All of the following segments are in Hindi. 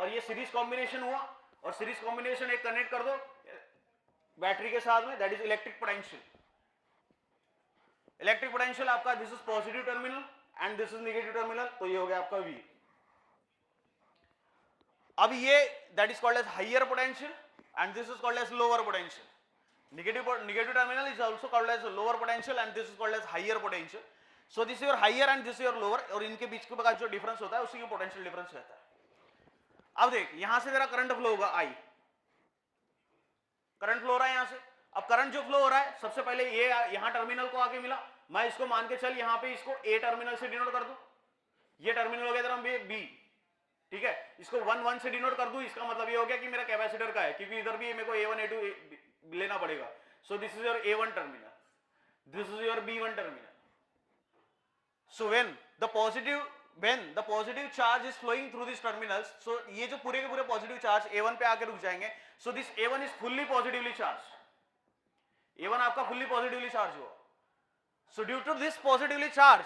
और ये सीरीज कॉम्बिनेशन हुआ, और सीरीज कॉम्बिनेशन एक कनेक्ट कर दो बैटरी के साथ में, that is electric potential. Electric potential आपका this is positive terminal and this is negative terminal, तो ये हो गया आपका V। अब ये that is called as higher potential and this is called as lower potential. Negative terminal is also called as lower potential and this is called as higher potential. So this is your higher and this is your lower, और इनके बीच का जो डिफरेंस होता है उसी का पोटेंशियल डिफरेंस रहता है। अब देख यहां से तेरा करंट फ्लो होगा I, करंट फ्लो हो रहा है यहां से। अब करंट जो फ्लो हो रहा है, सबसे पहले ये यहां टर्मिनल को आके मिला, मैं इसको मान के चल यहां पे इसको A टर्मिनल से डिनोट कर दूं, ये टर्मिनल हो गया तेरा B, ठीक है, इसको 1 1 से डिनोट कर दूं, इसका मतलब ये हो गया कि मेरा कैपेसिटर का है, क्योंकि इधर भी मेरे को A1 A2 लेना पड़ेगा। So this is your A1 terminal, this is your B1 terminal. So when the positive charge is flowing through this terminals, so ये जो पूरे के पूरे पॉजिटिव चार्ज A1 पे आके रुक जाएंगे। So this A1 is fully positively charge, A1 आपका फुल्ली पॉजिटिवली चार्ज हुआ। So due to this positively charge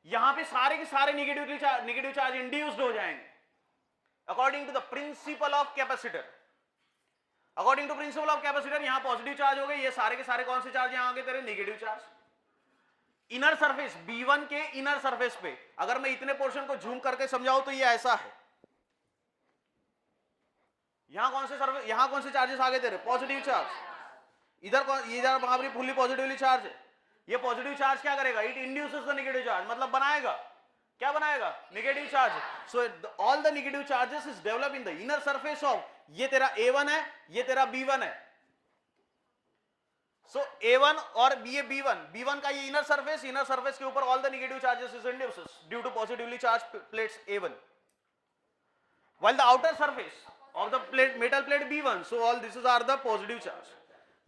यहां पे सारे के सारे नेगेटिव चार्ज इंड्यूस्ड हो जाएंगे according to the principle of capacitor. According to principle of capacitor यहां पॉजिटिव चार्ज हो गए, ये सारे के सारे कौन से चार्ज यहां आ गए तेरे negative charge. Inner surface B1 के इनर सरफेस पे अगर मैं इतने पोर्शन को झूम करके समझाऊं तो ये ऐसा है। यहां कौन से चार्जेस आ गए तेरे, पॉजिटिव चार्ज। इधर वहां पर फुल्ली पॉजिटिवली चार्ज है। ये पॉजिटिव चार्ज क्या करेगा, it induces the negative charge, मतलब बनाएगा, क्या बनाएगा, negative charge. So all the negative charges is develop in the inner surface of, ये तेरा A1 है, ये तेरा B1 है। सो A1 और ये B1 का ये इनर सरफेस के ऊपर all the negative charges is induces due to positively charge plates A1, while the outer surface of the metal plate B1, so all these are the positive charge,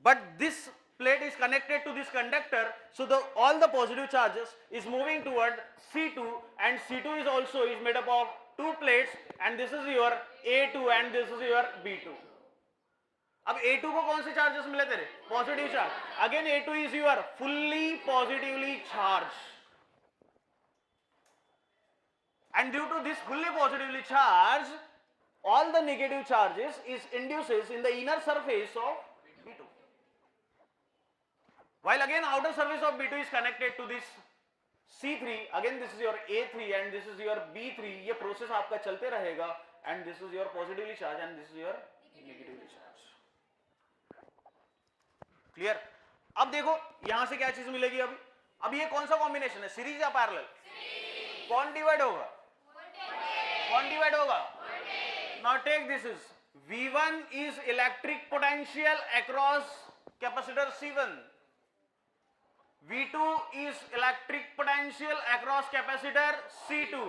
but this plate is connected to this conductor, so all the positive charges is moving toward C2, and C2 is also made up of two plates, and this is your A2 and this is your B2. अब A2 को कौन से चार्जेस मिले तेरे, positive charge. Again A2 is your fully positively charged, and due to this fully positively charged, all the negative charges is induces in the inner surface of B2, while again outer surface of B2 is connected to this C3, again this is your A3 and this is your B3। ये प्रोसेस आपका चलते रहेगा, and this is your positively charged and this is your negatively charged। Clear. अब देखो यहां से क्या चीज मिलेगी, अब ये कौन सा कॉम्बिनेशन है, सीरीज या पैरेलल, कौन डिवाइड होगा, now take this is V1 is electric potential across capacitor C1, V2 is electric potential across capacitor C2,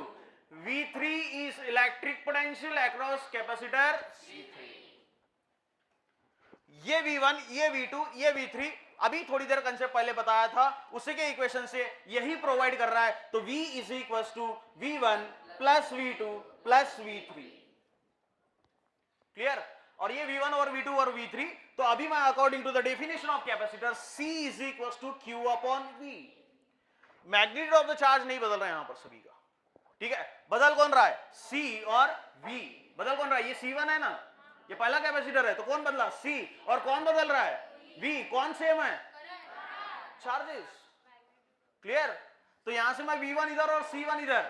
V3 is electric potential across capacitor C3। ये V1, ये V2, ये V3 अभी थोड़ी देर कंसेप्ट पहले बताया था, उसी के इक्वेशन से यही प्रोवाइड कर रहा है। तो V is equals to V1 plus V2 plus V3, clear. और ये V1 और V2 और V3, तो अभी मैं according to the definition of capacitor C is equals to Q upon V। Magnitude of the charge नहीं बदल रहा है यहां पर सभी का, ठीक है। बदल कौन रहा है, C और V, बदल कौन रहा है, ये C1 है ना, ये पहला कैपेसिटर है, तो कौन बदला, C, और कौन बदल रहा है, V, कौन सेम है, चार्जेस, क्लियर। तो यहां से मैं V1 इधर और C1 इधर,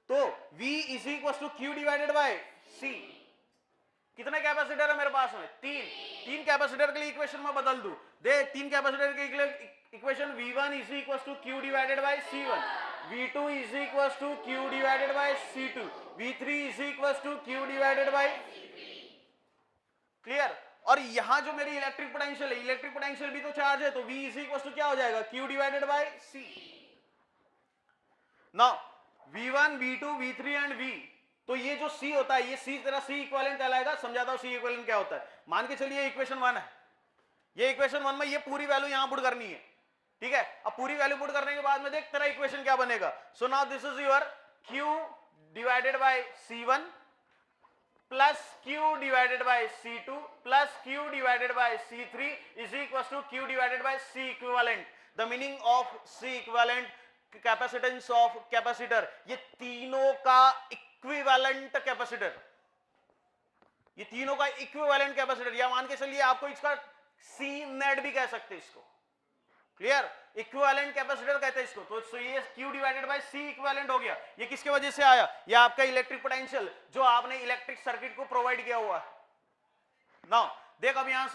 तो V is equal to Q divided by C। कितने कैपेसिटर है मेरे पास में, तीन कैपेसिटर के लिए इक्वेशन में बदल दूं, देख तीन कैपेसिटर के equation, V1 is equal to Q divided by C1, V2 is equal to Q divided by C2, V3 is equal to Q divided by, clear. और यहां जो मेरी इलेक्ट्रिक पोटेंशियल है, इलेक्ट्रिक पोटेंशियल भी तो चार्ज है, तो V इज इक्वल टू क्या हो जाएगा, Q divided by C। Now V1, V2, V3 and V, तो ये जो C होता है, ये C तेरा C इक्विवेलेंट कहलाएगा। समझाता हूं C इक्विवेलेंट क्या होता है। मान के चलिए इक्वेशन 1 है, ये इक्वेशन 1 में ये पूरी वैल्यू यहां पुट करनी है, ठीक है। अब पूरी वैल्यू पुट करने के बाद में देख तेरा इक्वेशन क्या बनेगा। So now this is your Q divided by C1 plus Q divided by C2 plus Q divided by C3 is equal to Q divided by C equivalent. The meaning of C equivalent, capacitance of capacitor, ये तीनों का इक्विवेलेंट कैपेसिटर, ये तीनों का इक्विवेलेंट कैपेसिटर, या मान के चलिए आपको इसका सी नेट भी कह सकते हैं इसको, क्लियर, इक्विवेलेंट कैपेसिटर कहते हैं इसको। तो ये Q divided by C equivalent हो गया। ये किसके वजह से आया? ये आपका इलेक्ट्रिक पोटेंशियल जो आपने इलेक्ट्रिक सर्किट को प्रोवाइड किया हुआ है। नाउ देख, अब यहां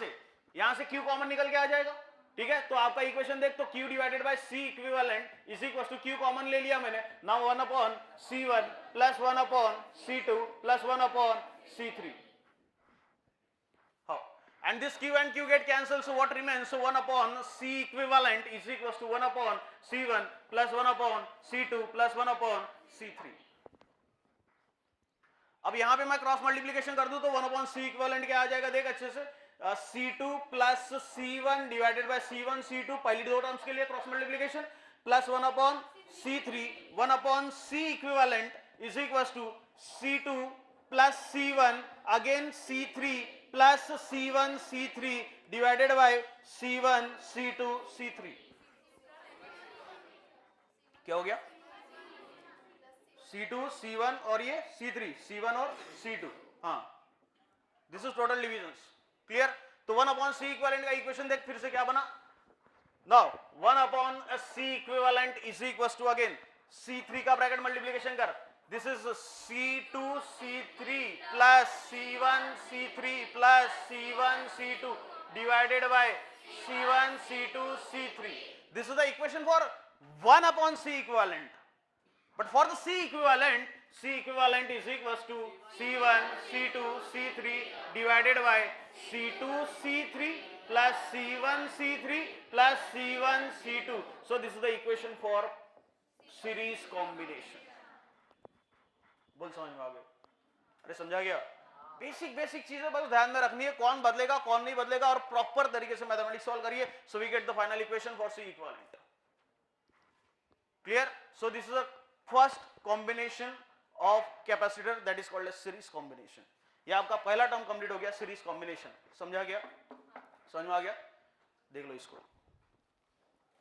से Q कॉमन निकल के आ जाएगा, ठीक है। तो आपका इक्वेशन देख, तो Q divided by C equivalent is equal to Q common ले लिया मैंने, now 1 upon C1 plus 1 upon C2 plus 1 upon C3। How? And this Q and Q get cancelled, so what remains? So 1 upon C equivalent is equals to 1 upon C1 plus 1 upon C2 plus 1 upon C3। अब यहां पे मैं क्रॉस मल्टीप्लीकेशन कर दूं तो 1 upon C equivalent क्या आ जाएगा, देख अच्छे से, C2 plus C1 divided by C1 C2, पहली दो टर्म्स के लिए cross multiplication, plus 1 upon C3, 1 upon C equivalent is equals to C2 plus C1 again C3 plus C1 C3 divided by C1 C2 C3। क्या हो गया? C2 C1 और ये C3, C1 और C2, हाँ, this is total divisions, clear. तो 1 अपॉन C इक्विवेलेंट का इक्वेशन देख फिर से क्या बना, now 1 upon C equivalent is equal to again C3 का ब्रैकेट मल्टीप्लीकेशन कर, this is C2 C3 plus C1 C3 plus C1 C2 divided by C1 C2 C3. This is the equation for 1 upon C equivalent. But for the C equivalent is equals to C1 C2 C3 divided by C2 C3 plus C1 C3 plus C1 C2. So this is the equation for series combination. बोल समझ में आ गए? अरे समझा गया? बेसिक चीजें बस ध्यान में रखनी है, कौन बदलेगा कौन नहीं बदलेगा, और प्रॉपर तरीके से मैथमेटिक्स सॉल्व करिए, so we get the final equation for C equivalent, clear. So this is the first combination of capacitor that is called as series combination. ये आपका पहला टर्म कंप्लीट हो गया, सीरीज कॉम्बिनेशन, समझा गया? समझ में आ गया? देख लो इसको।